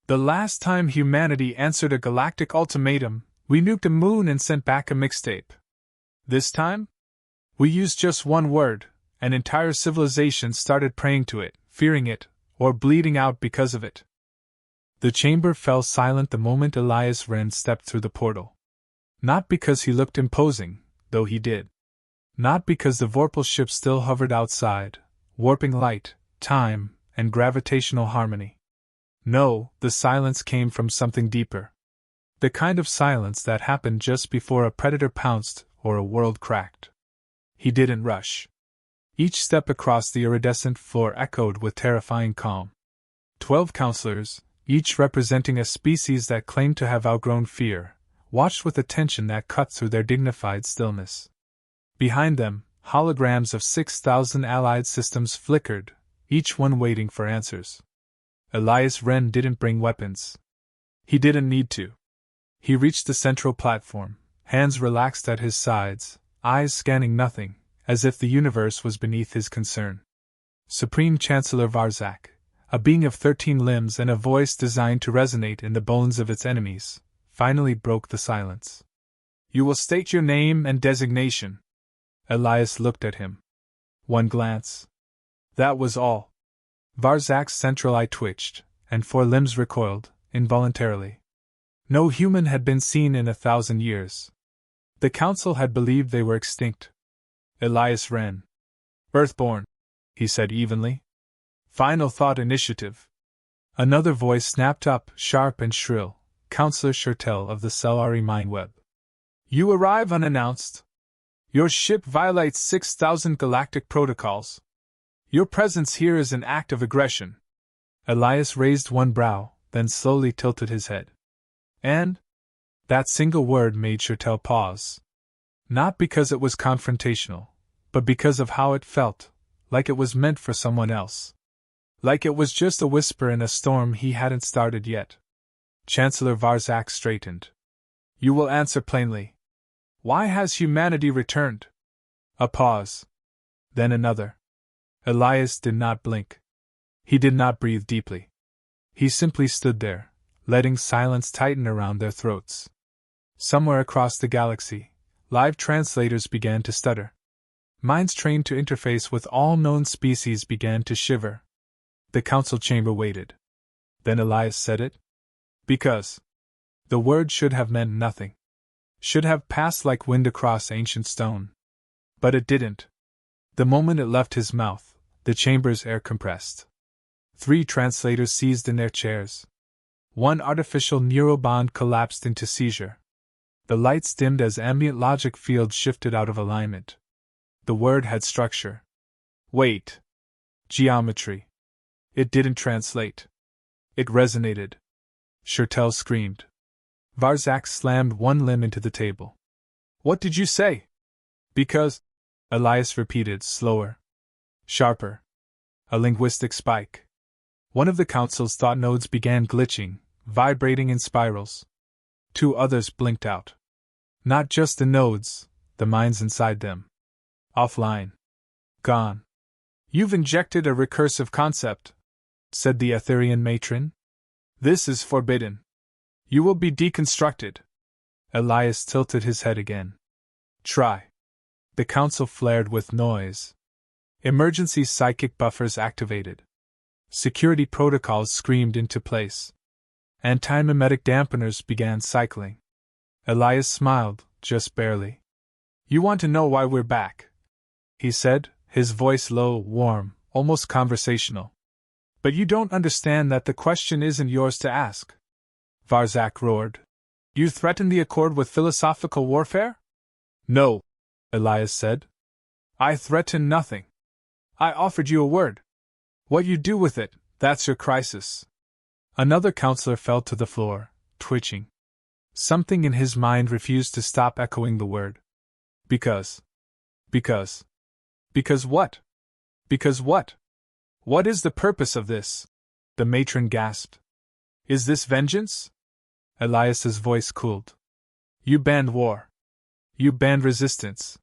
The last time humanity answered a galactic ultimatum, we nuked a moon and sent back a mixtape. This time? We used just one word, an entire civilization started praying to it, fearing it, or bleeding out because of it. The chamber fell silent the moment Elias Wren stepped through the portal. Not because he looked imposing, though he did. Not because the Vorpal ship still hovered outside, warping light, time, and gravitational harmony. No, the silence came from something deeper. The kind of silence that happened just before a predator pounced or a world cracked. He didn't rush. Each step across the iridescent floor echoed with terrifying calm. 12 counselors, each representing a species that claimed to have outgrown fear, watched with attention that cut through their dignified stillness. Behind them, holograms of 6,000 allied systems flickered, each one waiting for answers. Elias Wren didn't bring weapons. He didn't need to. He reached the central platform, hands relaxed at his sides, eyes scanning nothing, as if the universe was beneath his concern. Supreme Chancellor Varzak, a being of 13 limbs and a voice designed to resonate in the bones of its enemies, finally broke the silence. You will state your name and designation. Elias looked at him. One glance. That was all. Varzak's central eye twitched, and 4 limbs recoiled, involuntarily. No human had been seen in 1,000 years. The council had believed they were extinct. Elias Wren. Earthborn, he said evenly. Final thought initiative. Another voice snapped up, sharp and shrill, Counselor Shurtel of the Selari Mindweb. You arrive unannounced. Your ship violates 6,000 galactic protocols. Your presence here is an act of aggression. Elias raised one brow, then slowly tilted his head. And? That single word made Shurtel pause. Not because it was confrontational, but because of how it felt, like it was meant for someone else. Like it was just a whisper in a storm he hadn't started yet. Chancellor Varzak straightened. You will answer plainly. Why has humanity returned? A pause. Then another. Elias did not blink. He did not breathe deeply. He simply stood there, letting silence tighten around their throats. Somewhere across the galaxy, live translators began to stutter. Minds trained to interface with all known species began to shiver. The council chamber waited. Then Elias said it. Because. The word should have meant nothing. Should have passed like wind across ancient stone. But it didn't. The moment it left his mouth, the chamber's air compressed. 3 translators seized in their chairs. One artificial neurobond collapsed into seizure. The lights dimmed as ambient logic fields shifted out of alignment. The word had structure. Weight. Geometry. It didn't translate. It resonated. Shurtel screamed. Varzak slammed one limb into the table. What did you say? Because, Elias repeated, slower. Sharper. A linguistic spike. One of the council's thought nodes began glitching, vibrating in spirals. 2 others blinked out. Not just the nodes, the minds inside them. Offline. Gone. You've injected a recursive concept, said the Aetherian matron. This is forbidden. You will be deconstructed. Elias tilted his head again. Try. The council flared with noise. Emergency psychic buffers activated. Security protocols screamed into place. Anti-mimetic dampeners began cycling. Elias smiled, just barely. You want to know why we're back? He said, his voice low, warm, almost conversational. But you don't understand that the question isn't yours to ask. Varzak roared. You threaten the Accord with philosophical warfare? No, Elias said. I threaten nothing. I offered you a word. What you do with it, that's your crisis. Another counselor fell to the floor, twitching. Something in his mind refused to stop echoing the word. Because. Because. Because what? Because what? What is the purpose of this? The matron gasped. Is this vengeance? Elias's voice cooled. You banned war. You banned resistance.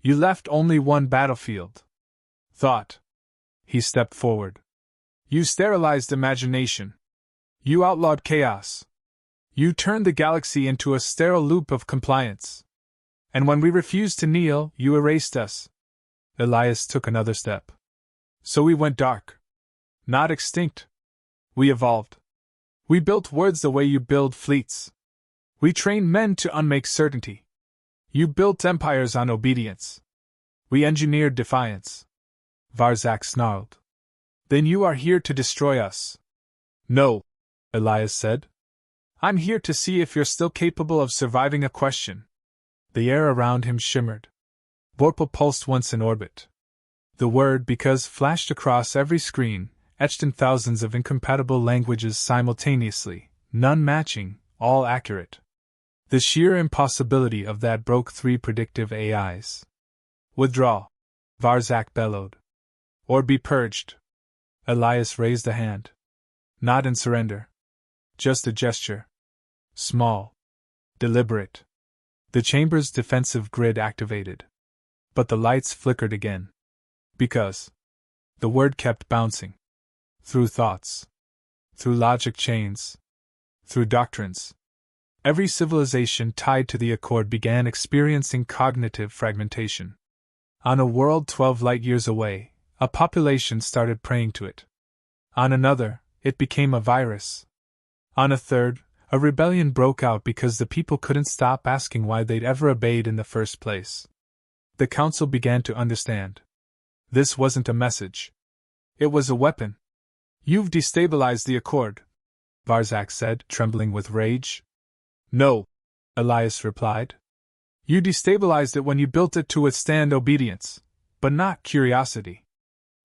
You left only one battlefield. Thought. He stepped forward. You sterilized imagination. You outlawed chaos. You turned the galaxy into a sterile loop of compliance. And when we refused to kneel, you erased us. Elias took another step. So we went dark. Not extinct. We evolved. We built words the way you build fleets. We trained men to unmake certainty. You built empires on obedience. We engineered defiance. Varzak snarled. Then you are here to destroy us. No, Elias said. I'm here to see if you're still capable of surviving a question. The air around him shimmered. Vorpal pulsed once in orbit. The word because flashed across every screen, etched in thousands of incompatible languages simultaneously, none matching, all accurate. The sheer impossibility of that broke 3 predictive AIs. Withdraw, Varzak bellowed. Or be purged. Elias raised a hand. Not in surrender. Just a gesture. Small. Deliberate. The chamber's defensive grid activated. But the lights flickered again. Because. The word kept bouncing. Through thoughts. Through logic chains. Through doctrines. Every civilization tied to the Accord began experiencing cognitive fragmentation. On a world 12 light-years away, a population started praying to it. On another, it became a virus. On a third, a rebellion broke out because the people couldn't stop asking why they'd ever obeyed in the first place. The council began to understand. This wasn't a message. It was a weapon. You've destabilized the Accord, Varzak said, trembling with rage. No, Elias replied. You destabilized it when you built it to withstand obedience, but not curiosity.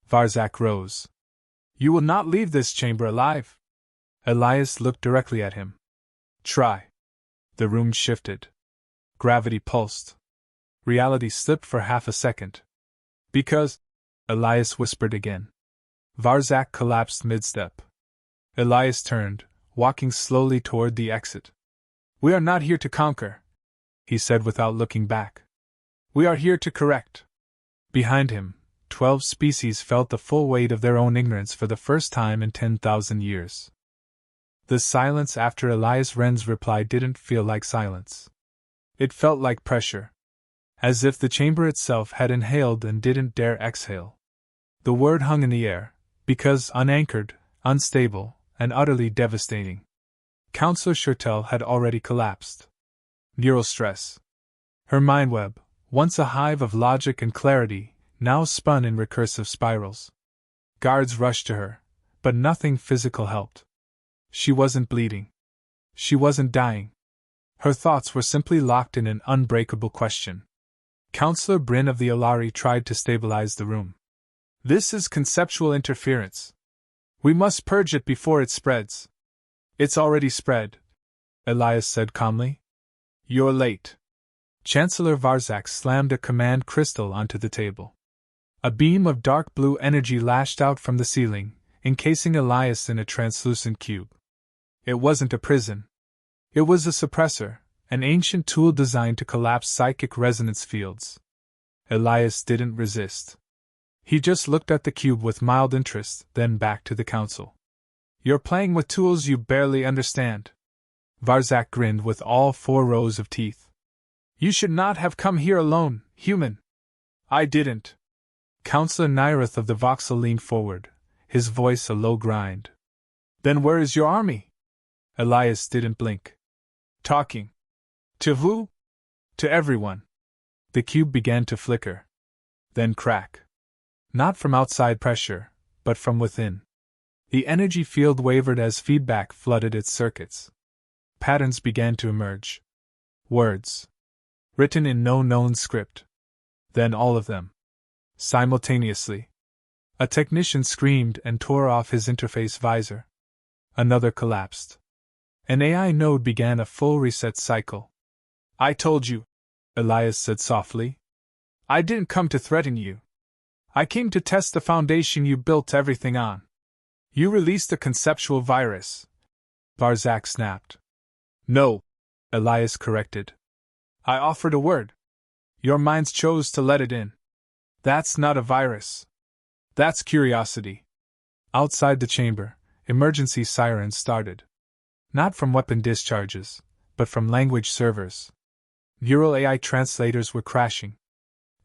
Varzak rose. You will not leave this chamber alive. Elias looked directly at him. Try. The room shifted. Gravity pulsed. Reality slipped for half a second. Because, Elias whispered again. Varzak collapsed mid-step. Elias turned, walking slowly toward the exit. We are not here to conquer, he said without looking back. We are here to correct. Behind him, 12 species felt the full weight of their own ignorance for the first time in 10,000 years. The silence after Elias Wren's reply didn't feel like silence. It felt like pressure. As if the chamber itself had inhaled and didn't dare exhale. The word hung in the air, because unanchored, unstable, and utterly devastating. Counselor Shurtel had already collapsed. Neural stress. Her mind web, once a hive of logic and clarity, now spun in recursive spirals. Guards rushed to her, but nothing physical helped. She wasn't bleeding. She wasn't dying. Her thoughts were simply locked in an unbreakable question. Counselor Bryn of the Alari tried to stabilize the room. This is conceptual interference. We must purge it before it spreads. It's already spread, Elias said calmly. You're late. Chancellor Varzak slammed a command crystal onto the table. A beam of dark blue energy lashed out from the ceiling, encasing Elias in a translucent cube. It wasn't a prison. It was a suppressor, an ancient tool designed to collapse psychic resonance fields. Elias didn't resist. He just looked at the cube with mild interest, then back to the council. You're playing with tools you barely understand. Varzak grinned with all 4 rows of teeth. You should not have come here alone, human. I didn't. Counselor Nyrith of the Voxel leaned forward, his voice a low grind. Then where is your army? Elias didn't blink. Talking. To who? To everyone. The cube began to flicker. Then crack. Not from outside pressure, but from within. The energy field wavered as feedback flooded its circuits. Patterns began to emerge. Words. Written in no known script. Then all of them. Simultaneously. A technician screamed and tore off his interface visor. Another collapsed. An AI node began a full reset cycle. I told you, Elias said softly. I didn't come to threaten you. I came to test the foundation you built everything on. You released a conceptual virus. Varzak snapped. No, Elias corrected. I offered a word. Your minds chose to let it in. That's not a virus. That's curiosity. Outside the chamber, emergency sirens started. Not from weapon discharges, but from language servers. Neural AI translators were crashing.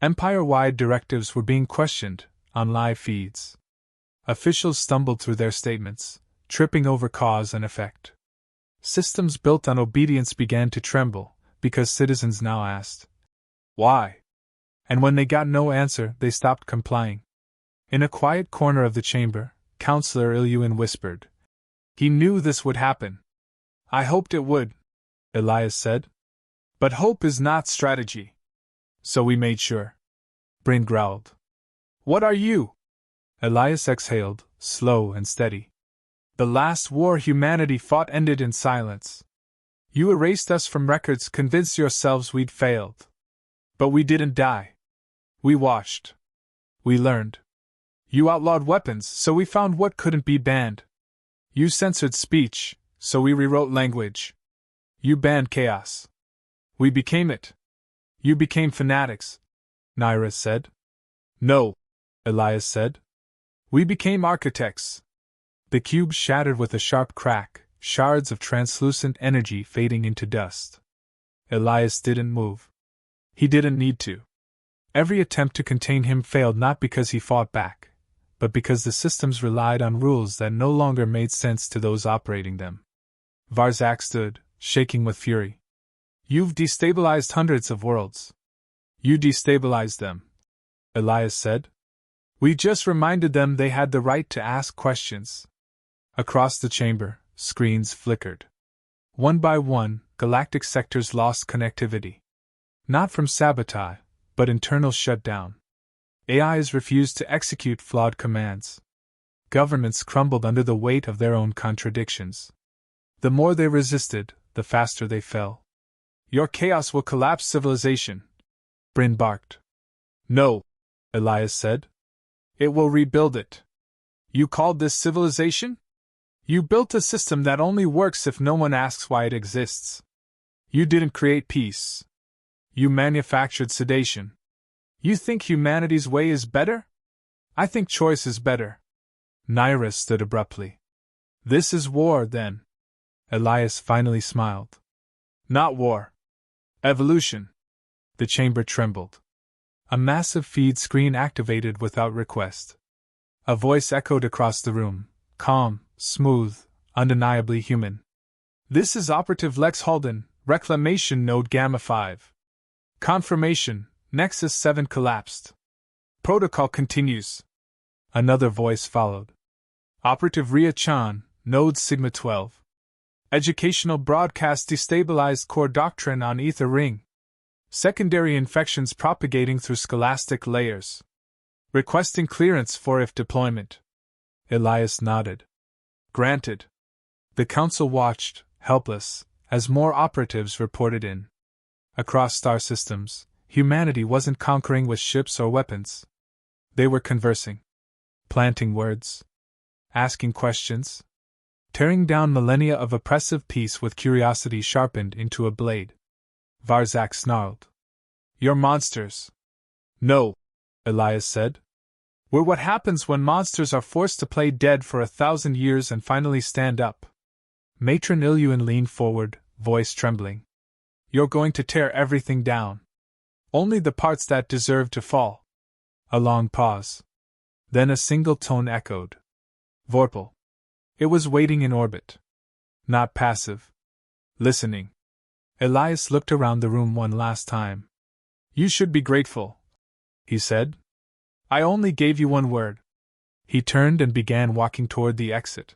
Empire-wide directives were being questioned on live feeds. Officials stumbled through their statements, tripping over cause and effect. Systems built on obedience began to tremble, because citizens now asked, "Why?" And when they got no answer, they stopped complying. In a quiet corner of the chamber, Counselor Ilyuin whispered, "He knew this would happen." "I hoped it would," Elias said. "But hope is not strategy. So we made sure." Bryn growled. "What are you?" Elias exhaled, slow and steady. "The last war humanity fought ended in silence. You erased us from records, convinced yourselves we'd failed. But we didn't die. We watched. We learned. You outlawed weapons, so we found what couldn't be banned. You censored speech, so we rewrote language. You banned chaos. We became it. You became fanatics," Naira said. "No," Elias said. "We became architects." The cube shattered with a sharp crack, shards of translucent energy fading into dust. Elias didn't move. He didn't need to. Every attempt to contain him failed, not because he fought back, but because the systems relied on rules that no longer made sense to those operating them. Varzak stood, shaking with fury. "You've destabilized hundreds of worlds." "You destabilized them," Elias said. "We just reminded them they had the right to ask questions." Across the chamber, screens flickered. One by one, galactic sectors lost connectivity. Not from sabotage, but internal shutdown. AIs refused to execute flawed commands. Governments crumbled under the weight of their own contradictions. The more they resisted, the faster they fell. "Your chaos will collapse civilization," Bryn barked. "No," Elias said. "It will rebuild it." "You called this civilization? You built a system that only works if no one asks why it exists. You didn't create peace. You manufactured sedation. You think humanity's way is better? I think choice is better." Naira stood abruptly. "This is war, then." Elias finally smiled. "Not war. Evolution." The chamber trembled. A massive feed screen activated without request. A voice echoed across the room, calm, smooth, undeniably human. "This is Operative Lex Halden, Reclamation Node Gamma 5. Confirmation, Nexus 7 collapsed. Protocol continues." Another voice followed. "Operative Ria Chan, Node Sigma 12. Educational broadcast destabilized core doctrine on Ether Ring. Secondary infections propagating through scholastic layers. Requesting clearance for if deployment." Elias nodded. "Granted." The council watched, helpless, as more operatives reported in. Across star systems, humanity wasn't conquering with ships or weapons. They were conversing. Planting words. Asking questions. Tearing down millennia of oppressive peace with curiosity sharpened into a blade. Varzak snarled. "You're monsters." "No," Elias said. "We're what happens when monsters are forced to play dead for 1,000 years and finally stand up." Matron Ilyuin leaned forward, voice trembling. "You're going to tear everything down. Only the parts that deserve to fall." A long pause. Then a single tone echoed. "Vorpal." It was waiting in orbit. Not passive. Listening. Elias looked around the room one last time. "You should be grateful," he said. "I only gave you one word." He turned and began walking toward the exit.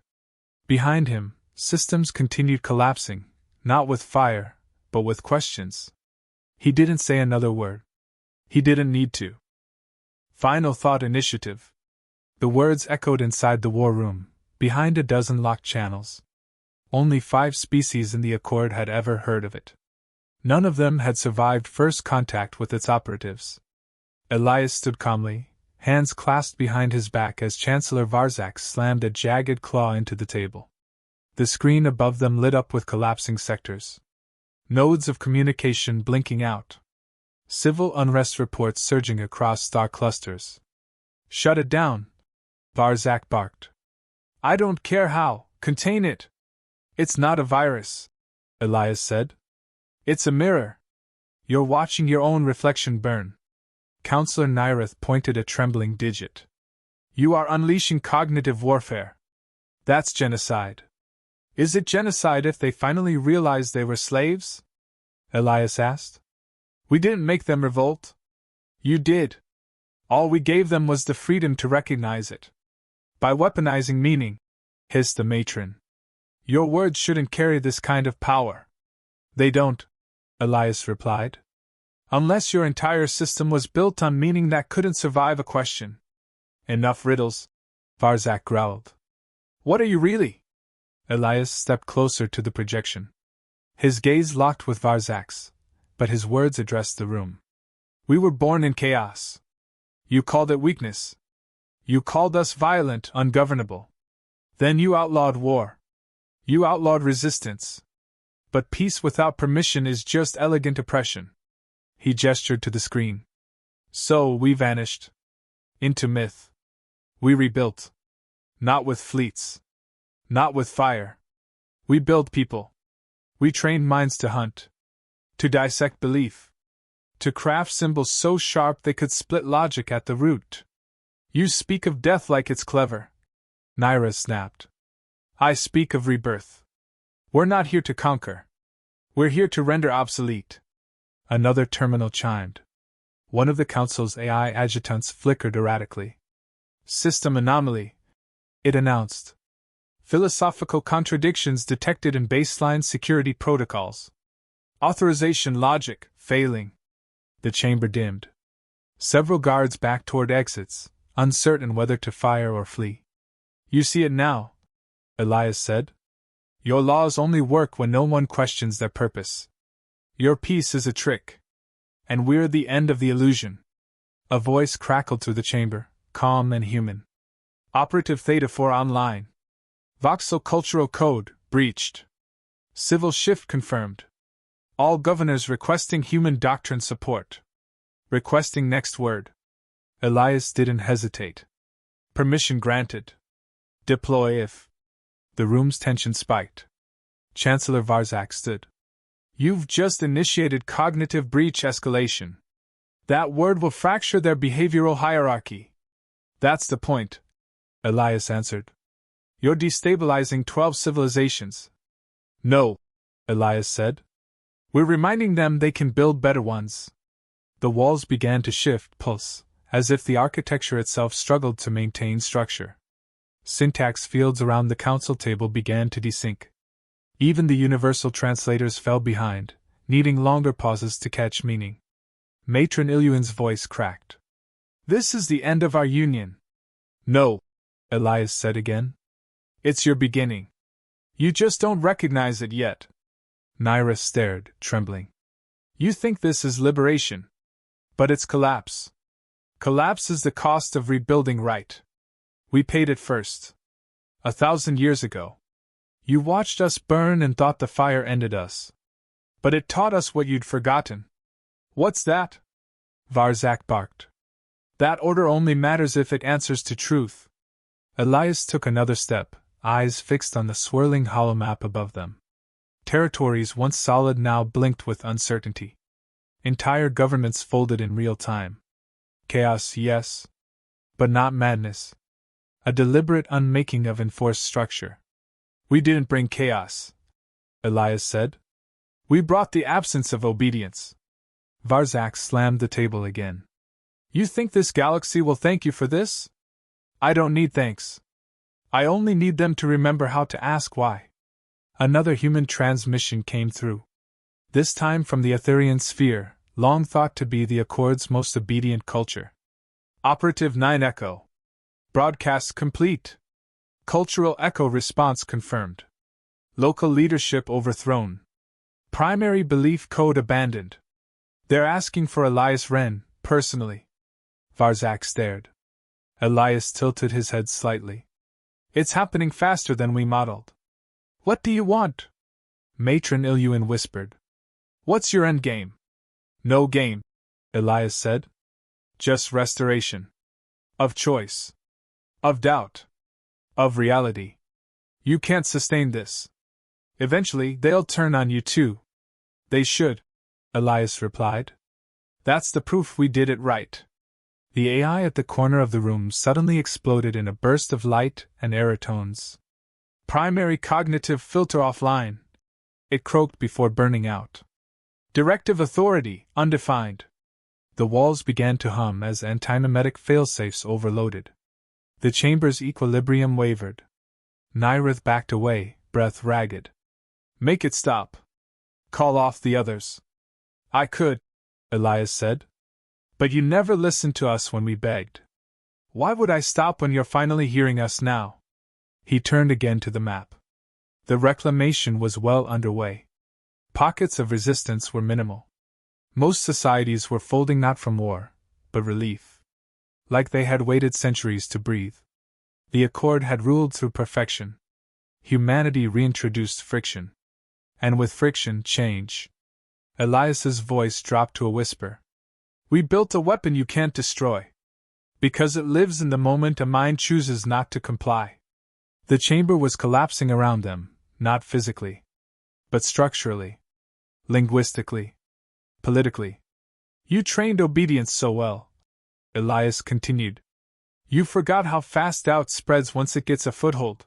Behind him, systems continued collapsing, not with fire, but with questions. He didn't say another word. He didn't need to. Final thought initiative. The words echoed inside the war room, behind a dozen locked channels. Only 5 species in the Accord had ever heard of it. None of them had survived first contact with its operatives. Elias stood calmly, hands clasped behind his back as Chancellor Varzak slammed a jagged claw into the table. The screen above them lit up with collapsing sectors. Nodes of communication blinking out. Civil unrest reports surging across star clusters. "Shut it down!" Varzak barked. I don't care how, contain it. It's not a virus, Elias said. It's a mirror. You're watching your own reflection burn. Counselor Nyrith pointed a trembling digit. You are unleashing cognitive warfare. That's genocide. Is it genocide if they finally realized they were slaves? Elias asked. We didn't make them revolt. You did. All we gave them was the freedom to recognize it. By weaponizing meaning, hissed the matron. Your words shouldn't carry this kind of power. They don't, Elias replied. Unless your entire system was built on meaning that couldn't survive a question. Enough riddles, Varzak growled. What are you really? Elias stepped closer to the projection. His gaze locked with Varzak's, but his words addressed the room. We were born in chaos. You called it weakness. You called us violent, ungovernable. Then you outlawed war. You outlawed resistance. But peace without permission is just elegant oppression. He gestured to the screen. So we vanished. Into myth. We rebuilt. Not with fleets. Not with fire. We built people. We trained minds to hunt. To dissect belief. To craft symbols so sharp they could split logic at the root. You speak of death like it's clever. Naira snapped. I speak of rebirth. We're not here to conquer. We're here to render obsolete. Another terminal chimed. One of the council's AI adjutants flickered erratically. System anomaly, it announced. Philosophical contradictions detected in baseline security protocols. Authorization logic, failing. The chamber dimmed. Several guards backed toward exits, uncertain whether to fire or flee. You see it now, Elias said. Your laws only work when no one questions their purpose. Your peace is a trick. And we're the end of the illusion. A voice crackled through the chamber, calm and human. Operative Theta 4 online. Voxel Cultural Code, breached. Civil shift confirmed. All governors requesting human doctrine support. Requesting next word. Elias didn't hesitate. Permission granted. Deploy if. The room's tension spiked. Chancellor Varzak stood. You've just initiated cognitive breach escalation. That word will fracture their behavioral hierarchy. That's the point, Elias answered. You're destabilizing 12 civilizations. No, Elias said. We're reminding them they can build better ones. The walls began to shift, pulse, as if the architecture itself struggled to maintain structure. Syntax fields around the council table began to desync. Even the universal translators fell behind, needing longer pauses to catch meaning. Matron Ilyuin's voice cracked. This is the end of our union. No, Elias said again. It's your beginning. You just don't recognize it yet. Naira stared, trembling. You think this is liberation. But it's collapse. Collapse is the cost of rebuilding right. We paid it first. 1,000 years ago. You watched us burn and thought the fire ended us. But it taught us what you'd forgotten. What's that? Varzak barked. That order only matters if it answers to truth. Elias took another step, eyes fixed on the swirling holomap above them. Territories once solid now blinked with uncertainty. Entire governments folded in real time. Chaos, yes. But not madness. A deliberate unmaking of enforced structure. We didn't bring chaos, Elias said. We brought the absence of obedience. Varzak slammed the table again. You think this galaxy will thank you for this? I don't need thanks. I only need them to remember how to ask why. Another human transmission came through. This time from the Etherian sphere, long thought to be the Accord's most obedient culture. Operative 9 Echo. Broadcast complete. Cultural echo response confirmed. Local leadership overthrown. Primary belief code abandoned. They're asking for Elias Wren, personally. Varzak stared. Elias tilted his head slightly. It's happening faster than we modeled. What do you want? Matron Ilyuin whispered. What's your endgame? No game, Elias said. Just restoration. Of choice. Of doubt. Of reality. You can't sustain this. Eventually, they'll turn on you too. They should, Elias replied. That's the proof we did it right. The AI at the corner of the room suddenly exploded in a burst of light and error tones. Primary cognitive filter offline. It croaked before burning out. Directive authority undefined. The walls began to hum as antinemetic failsafes overloaded. The chamber's equilibrium wavered. Nyrith backed away, breath ragged. Make it stop. Call off the others. I could, Elias said. But you never listened to us when we begged. Why would I stop when you're finally hearing us now? He turned again to the map. The reclamation was well underway. Pockets of resistance were minimal. Most societies were folding not from war, but relief. Like they had waited centuries to breathe. The Accord had ruled through perfection. Humanity reintroduced friction. And with friction, change. Elias's voice dropped to a whisper. We built a weapon you can't destroy. Because it lives in the moment a mind chooses not to comply. The chamber was collapsing around them, not physically, but structurally, linguistically, politically. You trained obedience so well, Elias continued. You forgot how fast doubt spreads once it gets a foothold.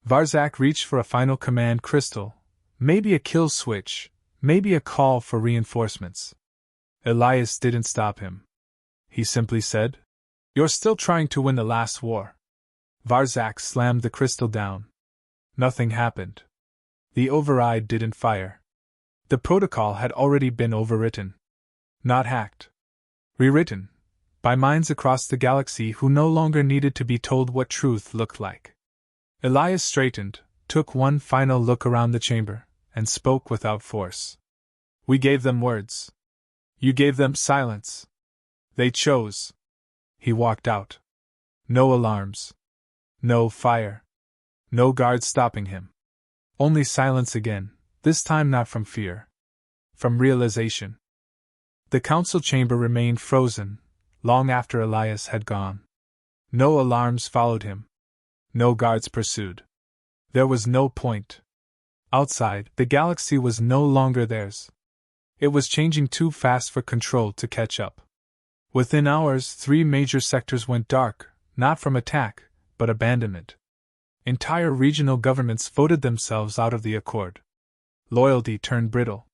Varzak reached for a final command crystal, maybe a kill switch, maybe a call for reinforcements. Elias didn't stop him. He simply said, You're still trying to win the last war. Varzak slammed the crystal down. Nothing happened. The override didn't fire. The protocol had already been overwritten. Not hacked. Rewritten. By minds across the galaxy who no longer needed to be told what truth looked like. Elias straightened, took one final look around the chamber, and spoke without force. We gave them words. You gave them silence. They chose. He walked out. No alarms. No fire. No guards stopping him. Only silence again, this time not from fear. From realization. The council chamber remained frozen, long after Elias had gone. No alarms followed him. No guards pursued. There was no point. Outside, the galaxy was no longer theirs. It was changing too fast for control to catch up. Within hours, 3 major sectors went dark, not from attack, but abandonment. Entire regional governments voted themselves out of the Accord. Loyalty turned brittle.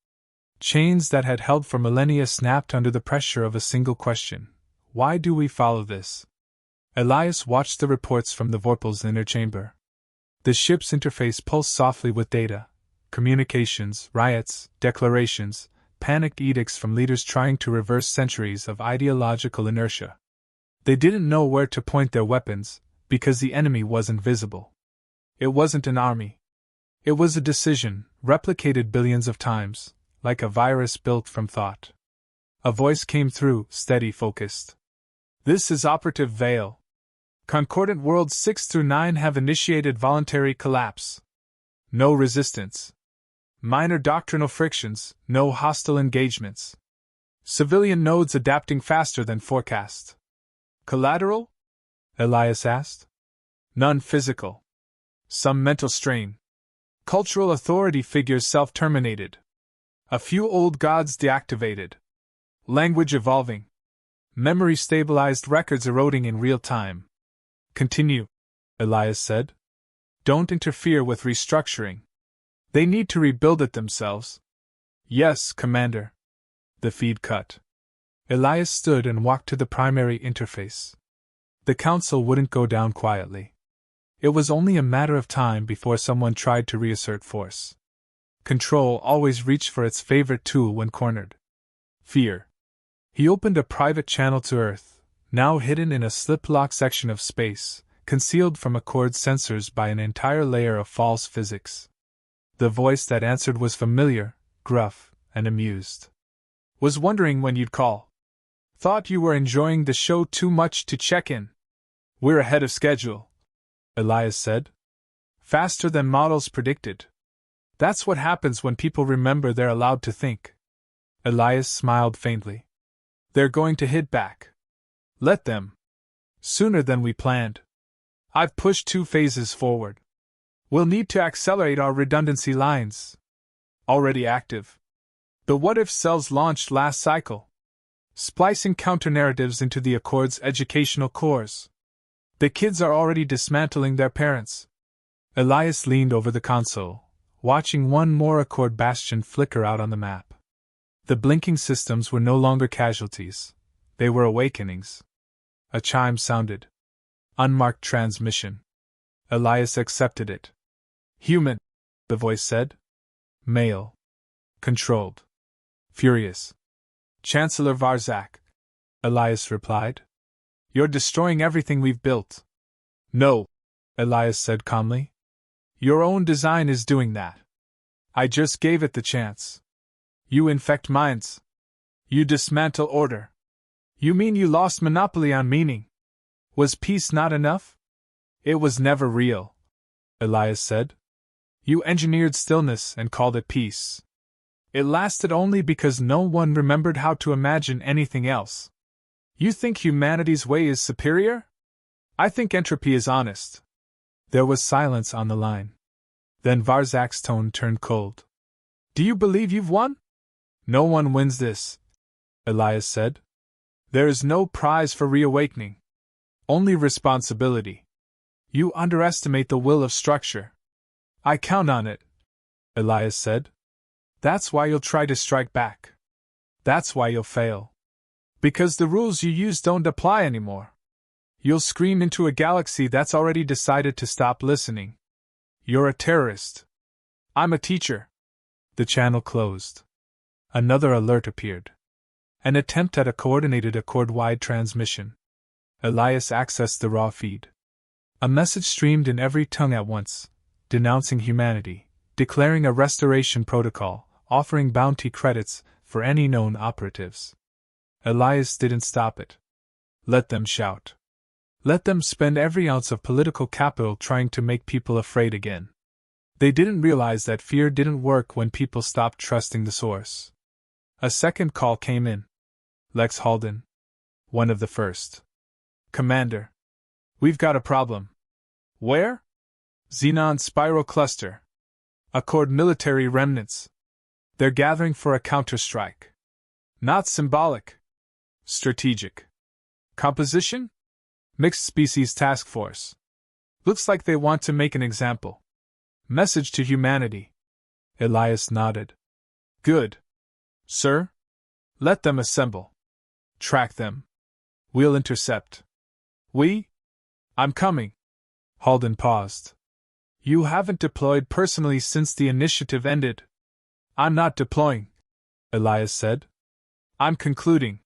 Chains that had held for millennia snapped under the pressure of a single question. Why do we follow this? Elias watched the reports from the Vorpal's inner chamber. The ship's interface pulsed softly with data, communications, riots, declarations, panicked edicts from leaders trying to reverse centuries of ideological inertia. They didn't know where to point their weapons, because the enemy wasn't visible. It wasn't an army. It was a decision, replicated billions of times, like a virus built from thought. A voice came through, steady, focused. This is Operative Vale. Concordant Worlds 6 through 9 have initiated voluntary collapse. No resistance. Minor doctrinal frictions, no hostile engagements. Civilian nodes adapting faster than forecast. Collateral? Elias asked. None physical. Some mental strain. Cultural authority figures self-terminated. A few old gods deactivated. Language evolving. Memory-stabilized records eroding in real time. Continue, Elias said. Don't interfere with restructuring. They need to rebuild it themselves. Yes, Commander. The feed cut. Elias stood and walked to the primary interface. The council wouldn't go down quietly. It was only a matter of time before someone tried to reassert force. Control always reached for its favorite tool when cornered. Fear. He opened a private channel to Earth, now hidden in a slip-lock section of space, concealed from Accord sensors by an entire layer of false physics. The voice that answered was familiar, gruff, and amused. Was wondering when you'd call. Thought you were enjoying the show too much to check in. We're ahead of schedule, Elias said. Faster than models predicted. That's what happens when people remember they're allowed to think. Elias smiled faintly. They're going to hit back. Let them. Sooner than we planned. I've pushed 2 phases forward. We'll need to accelerate our redundancy lines. Already active. The what-if cells launched last cycle, splicing counter-narratives into the Accord's educational cores. The kids are already dismantling their parents. Elias leaned over the console, watching one more Accord bastion flicker out on the map. The blinking systems were no longer casualties. They were awakenings. A chime sounded. Unmarked transmission. Elias accepted it. Human, the voice said. Male. Controlled. Furious. Chancellor Varzak, Elias replied. You're destroying everything we've built. No, Elias said calmly. Your own design is doing that. I just gave it the chance. You infect minds. You dismantle order. You mean you lost monopoly on meaning? Was peace not enough? It was never real, Elias said. You engineered stillness and called it peace. It lasted only because no one remembered how to imagine anything else. You think humanity's way is superior? I think entropy is honest. There was silence on the line. Then Varzak's tone turned cold. Do you believe you've won? No one wins this, Elias said. There is no prize for reawakening. Only responsibility. You underestimate the will of structure. I count on it, Elias said. That's why you'll try to strike back. That's why you'll fail. Because the rules you use don't apply anymore. You'll scream into a galaxy that's already decided to stop listening. You're a terrorist. I'm a teacher. The channel closed. Another alert appeared. An attempt at a coordinated Accord-wide transmission. Elias accessed the raw feed. A message streamed in every tongue at once, denouncing humanity, declaring a restoration protocol, offering bounty credits for any known operatives. Elias didn't stop it. Let them shout. Let them spend every ounce of political capital trying to make people afraid again. They didn't realize that fear didn't work when people stopped trusting the source. A second call came in. Lex Halden. One of the first. Commander. We've got a problem. Where? Xenon Spiral Cluster. Accord military remnants. They're gathering for a counterstrike. Not symbolic. Strategic. Composition? Mixed Species Task Force. Looks like they want to make an example. Message to humanity. Elias nodded. Good. Sir? Let them assemble. Track them. We'll intercept. We? I'm coming. Halden paused. You haven't deployed personally since the initiative ended. I'm not deploying, Elias said. I'm concluding.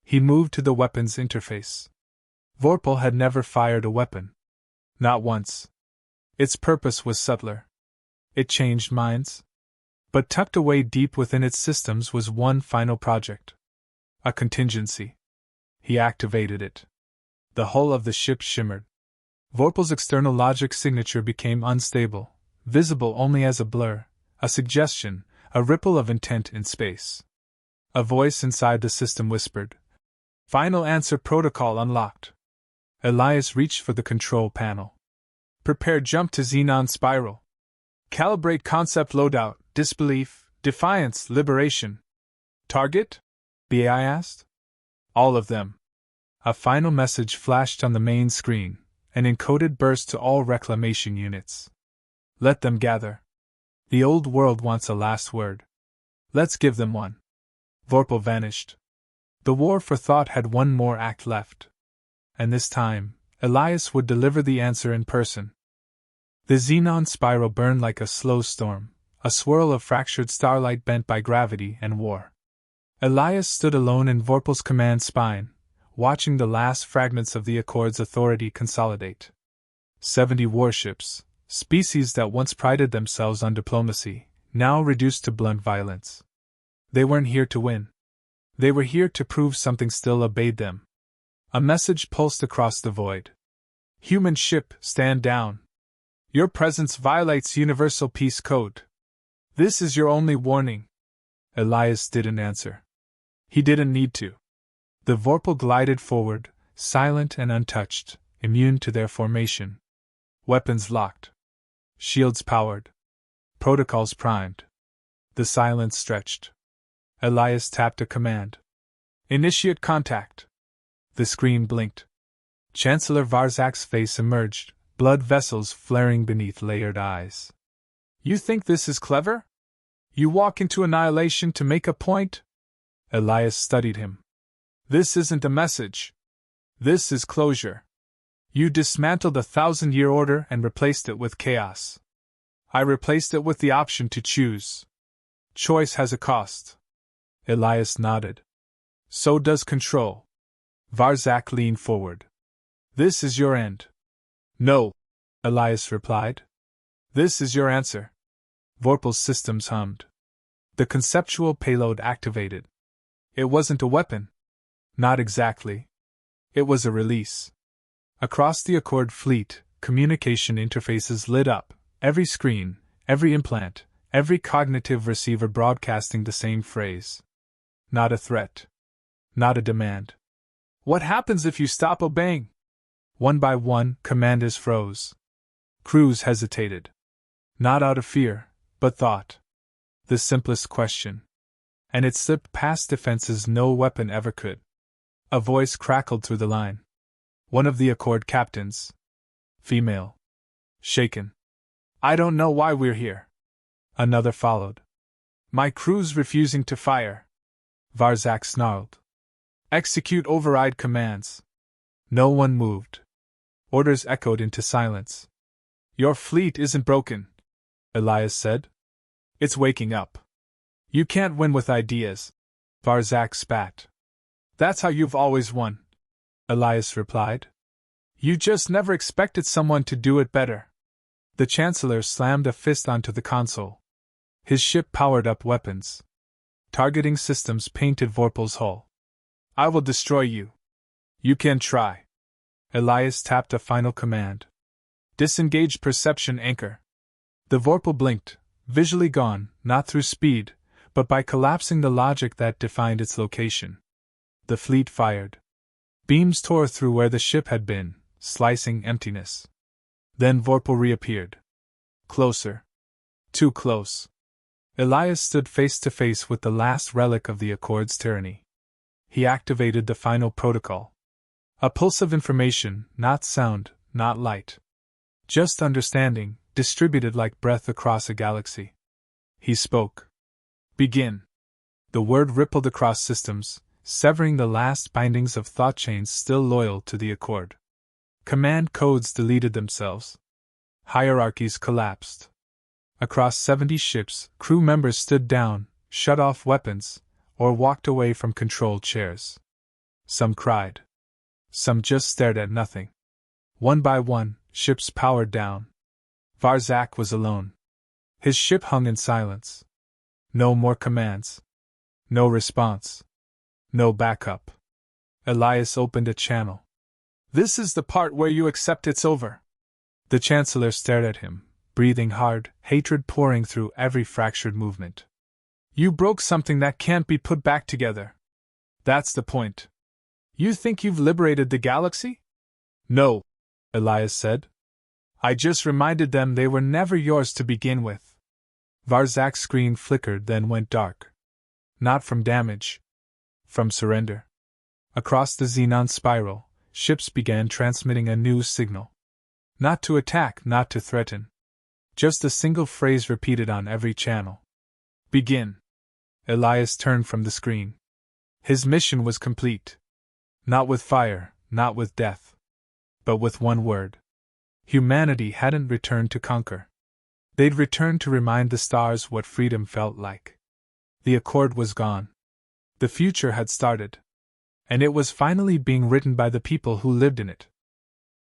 He moved to the weapons interface. Vorpal had never fired a weapon. Not once. Its purpose was subtler. It changed minds. But tucked away deep within its systems was one final project. A contingency. He activated it. The hull of the ship shimmered. Vorpal's external logic signature became unstable, visible only as a blur, a suggestion, a ripple of intent in space. A voice inside the system whispered. Final answer protocol unlocked. Elias reached for the control panel. Prepare jump to Xenon Spiral. Calibrate concept loadout, disbelief, defiance, liberation. Target? The AI asked. All of them. A final message flashed on the main screen, an encoded burst to all reclamation units. Let them gather. The old world wants a last word. Let's give them one. Vorpal vanished. The war for thought had one more act left. And this time, Elias would deliver the answer in person. The Xenon Spiral burned like a slow storm, a swirl of fractured starlight bent by gravity and war. Elias stood alone in Vorpal's command spine, watching the last fragments of the Accord's authority consolidate. 70 warships, species that once prided themselves on diplomacy, now reduced to blunt violence. They weren't here to win. They were here to prove something still obeyed them. A message pulsed across the void. Human ship, stand down. Your presence violates universal peace code. This is your only warning. Elias didn't answer. He didn't need to. The Vorpal glided forward, silent and untouched, immune to their formation. Weapons locked. Shields powered. Protocols primed. The silence stretched. Elias tapped a command. Initiate contact. The screen blinked. Chancellor Varzak's face emerged, blood vessels flaring beneath layered eyes. You think this is clever? You walk into annihilation to make a point? Elias studied him. This isn't a message. This is closure. You dismantled the 1,000-year order and replaced it with chaos. I replaced it with the option to choose. Choice has a cost. Elias nodded. So does control. Varzak leaned forward. This is your end. No, Elias replied. This is your answer. Vorpal's systems hummed. The conceptual payload activated. It wasn't a weapon. Not exactly. It was a release. Across the Accord fleet, communication interfaces lit up, every screen, every implant, every cognitive receiver broadcasting the same phrase. Not a threat. Not a demand. What happens if you stop obeying? One by one, commanders froze. Crews hesitated. Not out of fear, but thought. The simplest question. And it slipped past defenses no weapon ever could. A voice crackled through the line. One of the Accord captains. Female. Shaken. I don't know why we're here. Another followed. My crew's refusing to fire. Varzak snarled. Execute override commands. No one moved. Orders echoed into silence. Your fleet isn't broken, Elias said. It's waking up. You can't win with ideas. Varzak spat. That's how you've always won, Elias replied. You just never expected someone to do it better. The Chancellor slammed a fist onto the console. His ship powered up weapons. Targeting systems painted Vorpal's hull. I will destroy you. You can try. Elias tapped a final command. Disengage perception anchor. The Vorpal blinked, visually gone, not through speed, but by collapsing the logic that defined its location. The fleet fired. Beams tore through where the ship had been, slicing emptiness. Then Vorpal reappeared. Closer. Too close. Elias stood face to face with the last relic of the Accord's tyranny. He activated the final protocol. A pulse of information, not sound, not light. Just understanding, distributed like breath across a galaxy. He spoke. Begin. The word rippled across systems, severing the last bindings of thought chains still loyal to the Accord. Command codes deleted themselves. Hierarchies collapsed. Across 70 ships, crew members stood down, shut off weapons, or walked away from control chairs. Some cried. Some just stared at nothing. One by one, ships powered down. Varzak was alone. His ship hung in silence. No more commands. No response. No backup. Elias opened a channel. This is the part where you accept it's over. The Chancellor stared at him, breathing hard, hatred pouring through every fractured movement. You broke something that can't be put back together. That's the point. You think you've liberated the galaxy? No, Elias said. I just reminded them they were never yours to begin with. Varzak's screen flickered, then went dark. Not from damage. From surrender. Across the Xenon spiral, ships began transmitting a new signal. Not to attack, not to threaten. Just a single phrase repeated on every channel. Begin. Elias turned from the screen. His mission was complete. Not with fire, not with death. But with one word. Humanity hadn't returned to conquer. They'd returned to remind the stars what freedom felt like. The Accord was gone. The future had started. And it was finally being written by the people who lived in it.